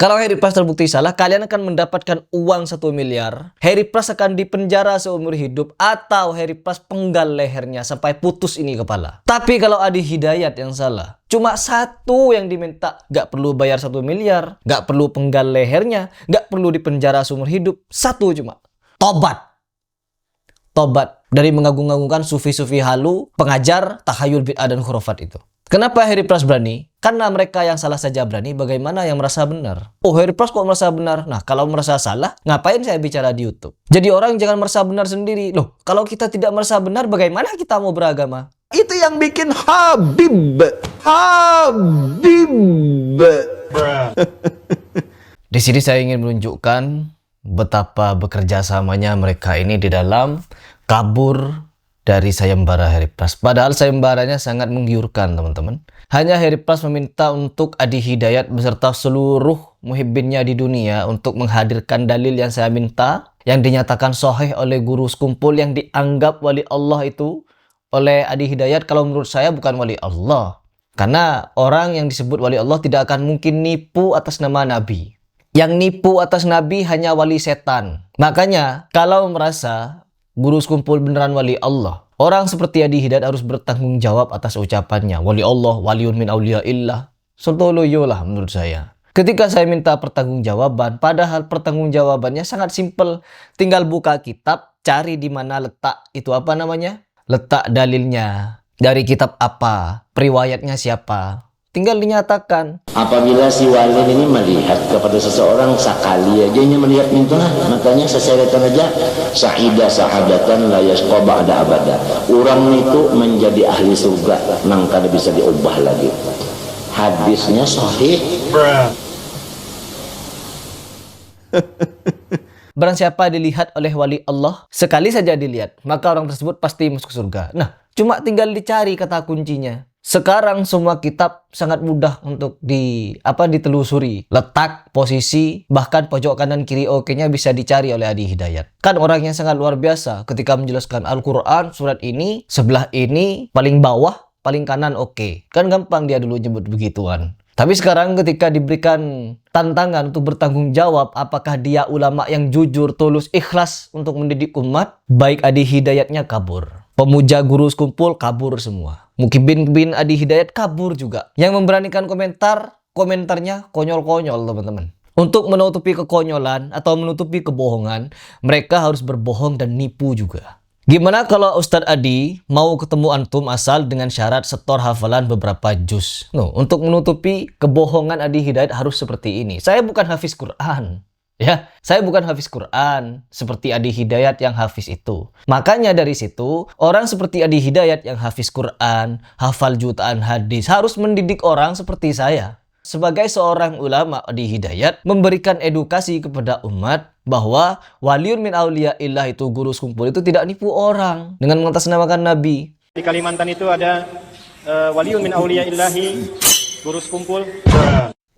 Kalau Harry Pras terbukti salah, kalian akan mendapatkan uang 1 miliar. Harry Pras akan dipenjara seumur hidup, atau Harry Pras penggal lehernya sampai putus ini kepala. Tapi kalau Adi Hidayat yang salah, cuma satu yang diminta, gak perlu bayar 1 miliar, gak perlu penggal lehernya, gak perlu dipenjara seumur hidup. Satu cuma, tobat. Tobat dari mengagung-agungkan sufi-sufi halu, pengajar, tahayul, bid'ah, dan khurafat itu. Kenapa Harry Pras berani? Karena mereka yang salah saja berani, bagaimana yang merasa benar? Oh, Harry Pras kok merasa benar? Nah, kalau merasa salah, ngapain saya bicara di YouTube? Jadi orang jangan merasa benar sendiri. Loh, kalau kita tidak merasa benar, bagaimana kita mau beragama? Itu yang bikin Habib. Di sini saya ingin menunjukkan betapa bekerja samanya mereka ini di dalam kabur dari sayembara Harry Pras. Padahal sayembaranya sangat menggiurkan, teman-teman. Hanya Harry Pras meminta untuk Adi Hidayat beserta seluruh muhibbinnya di dunia untuk menghadirkan dalil yang saya minta, yang dinyatakan sahih oleh guru sekumpul yang dianggap wali Allah itu oleh Adi Hidayat. Kalau menurut saya bukan wali Allah. Karena orang yang disebut wali Allah tidak akan mungkin nipu atas nama Nabi. Yang nipu atas Nabi hanya wali setan. Makanya kalau merasa guru sekumpul beneran wali Allah, orang seperti Adi Hidayat harus bertanggung jawab atas ucapannya. Wali Allah, waliun min auliyaillah. Sontoloyo lah menurut saya. Ketika saya minta pertanggungjawaban, padahal pertanggungjawabannya sangat simpel. Tinggal buka kitab, cari di mana letak itu apa namanya? Letak dalilnya. Dari kitab apa? Periwayatnya siapa? Tinggal dinyatakan. Apabila si walid ini melihat kepada seseorang sekali aja melihat mintulah, makanya seseretan aja sahidah sahabatan la yasqa ba'da abada. Orang itu menjadi ahli surga nang kada bisa diubah lagi. Hadisnya sahih. Barang siapa dilihat oleh wali Allah, sekali saja dilihat, maka orang tersebut pasti masuk surga. Nah, cuma tinggal dicari kata kuncinya. Sekarang semua kitab sangat mudah untuk ditelusuri. Letak, posisi, bahkan pojok kanan kiri oke-nya bisa dicari oleh Adi Hidayat. Kan orang yang sangat luar biasa ketika menjelaskan Al-Quran, surat ini, sebelah ini, paling bawah, paling kanan oke. Kan gampang dia dulu nyebut begituan. Tapi sekarang ketika diberikan tantangan untuk bertanggung jawab, apakah dia ulama yang jujur, tulus, ikhlas untuk mendidik umat, baik Adi Hidayatnya kabur. Pemuja guru sekumpul kabur semua. Mukibbin Adi Hidayat kabur juga. Yang memberanikan komentarnya konyol-konyol, teman-teman. Untuk menutupi kekonyolan atau menutupi kebohongan, mereka harus berbohong dan nipu juga. Gimana kalau Ustadz Adi mau ketemu antum asal dengan syarat setor hafalan beberapa juz? No, untuk menutupi kebohongan Adi Hidayat harus seperti ini. Saya bukan hafiz Quran. Ya, saya bukan hafiz Quran seperti Adi Hidayat yang hafiz itu. Makanya dari situ, orang seperti Adi Hidayat yang hafiz Quran, hafal jutaan hadis, harus mendidik orang seperti saya. Sebagai seorang ulama Adi Hidayat, memberikan edukasi kepada umat bahwa waliun min auliyaillah itu guru sekumpul itu tidak nipu orang dengan mengatasnamakan Nabi. Di Kalimantan itu ada waliun min auliyaillahi, guru sekumpul.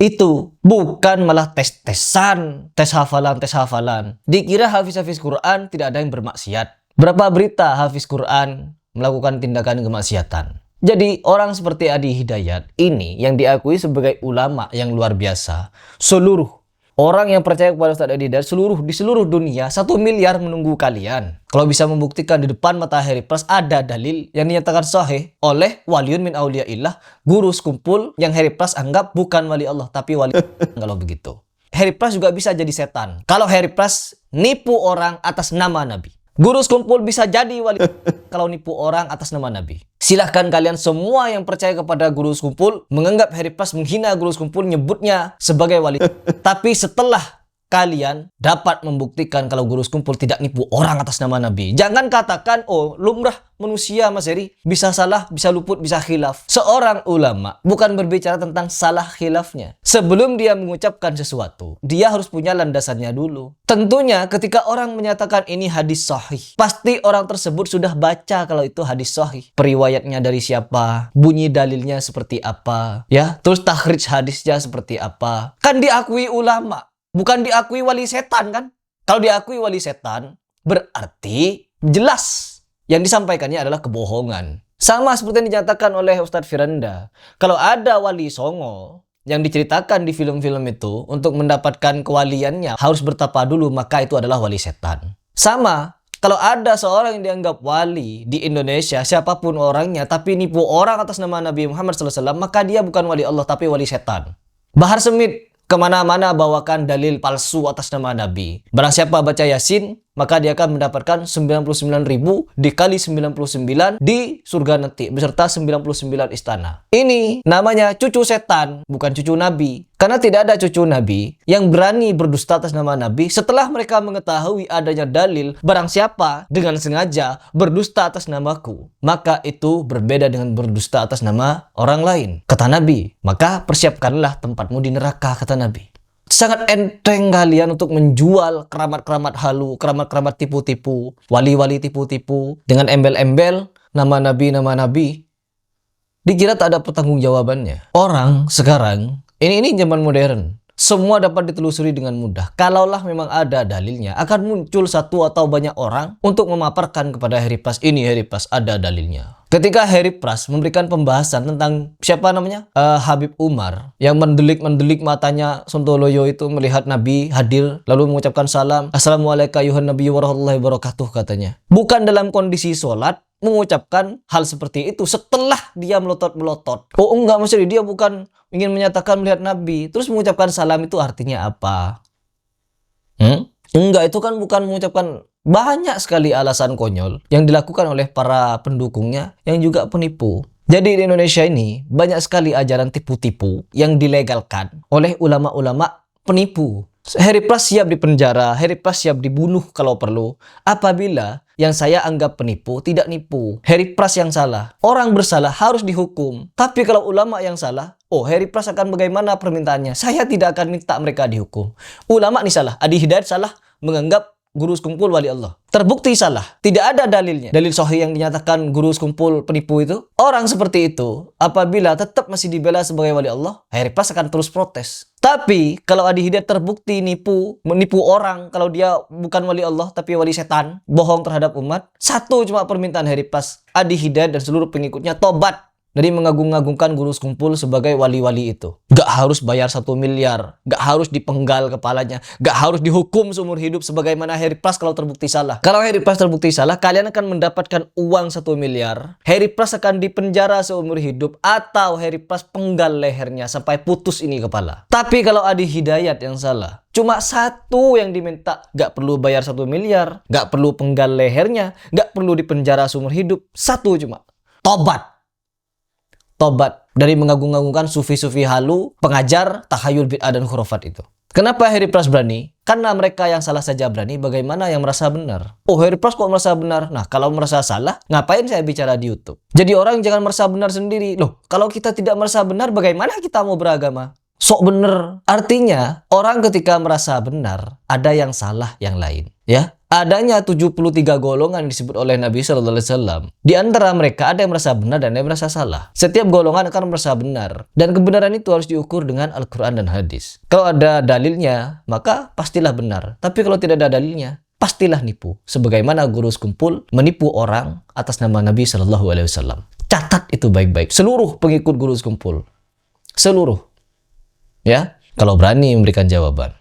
Itu bukan malah tes-tesan, tes hafalan. Dikira hafiz-hafiz Quran tidak ada yang bermaksiat. Berapa berita hafiz Quran melakukan tindakan kemaksiatan. Jadi orang seperti Adi Hidayat ini yang diakui sebagai ulama yang luar biasa. Seluruh orang yang percaya kepada Ustadz Adi Hidayat di seluruh dunia 1 miliar menunggu kalian. Kalau bisa membuktikan di depan mata Harry Pras ada dalil yang dinyatakan sahih oleh waliun min auliyaillah, guru sekumpul yang Harry Pras anggap bukan wali Allah tapi wali. Kalau begitu, Harry Pras juga bisa jadi setan. Kalau Harry Pras nipu orang atas nama Nabi, guru sekumpul bisa jadi wali kalau nipu orang atas nama Nabi. Silahkan kalian semua yang percaya kepada guru sekumpul menganggap Harry Pras menghina guru sekumpul, nyebutnya sebagai wali. Tapi setelah kalian dapat membuktikan kalau guru sekumpul tidak nipu orang atas nama Nabi, jangan katakan, oh lumrah manusia Mas Heri, bisa salah, bisa luput, bisa khilaf. Seorang ulama bukan berbicara tentang salah khilafnya. Sebelum dia mengucapkan sesuatu, dia harus punya landasannya dulu. Tentunya ketika orang menyatakan ini hadis sahih, pasti orang tersebut sudah baca kalau itu hadis sahih. Periwayatnya dari siapa, bunyi dalilnya seperti apa, ya, terus takhrij hadisnya seperti apa. Kan diakui ulama, bukan diakui wali setan kan? Kalau diakui wali setan, berarti jelas yang disampaikannya adalah kebohongan. Sama seperti yang dinyatakan oleh Ustadz Firanda. Kalau ada wali songo, yang diceritakan di film-film itu untuk mendapatkan kewaliannya harus bertapa dulu, maka itu adalah wali setan. Sama, kalau ada seorang yang dianggap wali di Indonesia, siapapun orangnya, tapi nipu orang atas nama Nabi Muhammad SAW, maka dia bukan wali Allah, tapi wali setan. Bahar Smith kemana-mana bawakan dalil palsu atas nama Nabi. Barang siapa baca Yasin, maka dia akan mendapatkan 99.000 dikali 99 di surga nanti, beserta 99 istana. Ini namanya cucu setan, bukan cucu Nabi. Karena tidak ada cucu Nabi yang berani berdusta atas nama Nabi setelah mereka mengetahui adanya dalil barang siapa dengan sengaja berdusta atas namaku, maka itu berbeda dengan berdusta atas nama orang lain. Kata Nabi, maka persiapkanlah tempatmu di neraka, kata Nabi. Sangat enteng kalian untuk menjual keramat-keramat halu, keramat-keramat tipu-tipu, wali-wali tipu-tipu dengan embel-embel nama Nabi. Dikira tak ada pertanggungjawabannya. Orang sekarang, ini zaman modern. Semua dapat ditelusuri dengan mudah. Kalaulah memang ada dalilnya, akan muncul satu atau banyak orang untuk memaparkan kepada Harry Pras, ini Harry Pras ada dalilnya. Ketika Harry Pras memberikan pembahasan tentang siapa namanya Habib Umar yang mendelik matanya Sontoloyo itu melihat Nabi hadir lalu mengucapkan salam, Assalamualaikum ayuhan Nabi warahmatullahi wabarakatuh, katanya. Bukan dalam kondisi sholat mengucapkan hal seperti itu setelah dia melotot-melotot. Oh enggak, maksudnya dia bukan ingin menyatakan melihat Nabi terus mengucapkan salam, itu artinya apa? Enggak, itu kan bukan mengucapkan. Banyak sekali alasan konyol yang dilakukan oleh para pendukungnya yang juga penipu. Jadi di Indonesia ini banyak sekali ajaran tipu-tipu yang dilegalkan oleh ulama-ulama penipu. Harry Pras siap dipenjara, Harry Pras siap dibunuh kalau perlu apabila yang saya anggap penipu tidak nipu. Harry Pras yang salah, orang bersalah harus dihukum. Tapi kalau ulama yang salah, oh Harry Pras akan bagaimana permintaannya? Saya tidak akan minta mereka dihukum. Ulama nih salah, Adi Hidayat salah menganggap guru sekumpul wali Allah. Terbukti salah. Tidak ada dalilnya. Dalil sahih yang dinyatakan guru sekumpul penipu itu. Orang seperti itu, apabila tetap masih dibela sebagai wali Allah, Harry Pras akan terus protes. Tapi, kalau Adi Hidayat terbukti menipu orang, kalau dia bukan wali Allah, tapi wali setan, bohong terhadap umat, satu cuma permintaan Harry Pras, Adi Hidayat dan seluruh pengikutnya tobat dari mengagung-agungkan guru sekumpul sebagai wali-wali itu. Gak harus bayar 1 miliar, gak harus dipenggal kepalanya, gak harus dihukum seumur hidup sebagaimana Harry Pras kalau terbukti salah. Kalau Harry Pras terbukti salah, kalian akan mendapatkan uang 1 miliar. Harry Pras akan dipenjara seumur hidup atau Harry Pras penggal lehernya sampai putus ini kepala. Tapi kalau Adi Hidayat yang salah, cuma satu yang diminta, gak perlu bayar 1 miliar, gak perlu penggal lehernya, gak perlu dipenjara seumur hidup, satu cuma, tobat dari mengagung-agungkan sufi-sufi halu, pengajar tahayul bid'ah dan khurafat itu. Kenapa Harry Pras berani? Karena mereka yang salah saja berani, bagaimana yang merasa benar? Oh, Harry Pras kok merasa benar? Nah, kalau merasa salah, ngapain saya bicara di YouTube? Jadi orang jangan merasa benar sendiri. Loh, kalau kita tidak merasa benar, bagaimana kita mau beragama? Sok bener. Artinya, orang ketika merasa benar, ada yang salah yang lain. Ya, adanya 73 golongan disebut oleh Nabi SAW. Di antara mereka ada yang merasa benar dan ada yang merasa salah. Setiap golongan akan merasa benar. Dan kebenaran itu harus diukur dengan Al-Quran dan hadis. Kalau ada dalilnya, maka pastilah benar. Tapi kalau tidak ada dalilnya, pastilah nipu. Sebagaimana guru sekumpul menipu orang atas nama Nabi SAW. Catat itu baik-baik. Seluruh pengikut guru sekumpul. Seluruh. Ya, kalau berani memberikan jawaban.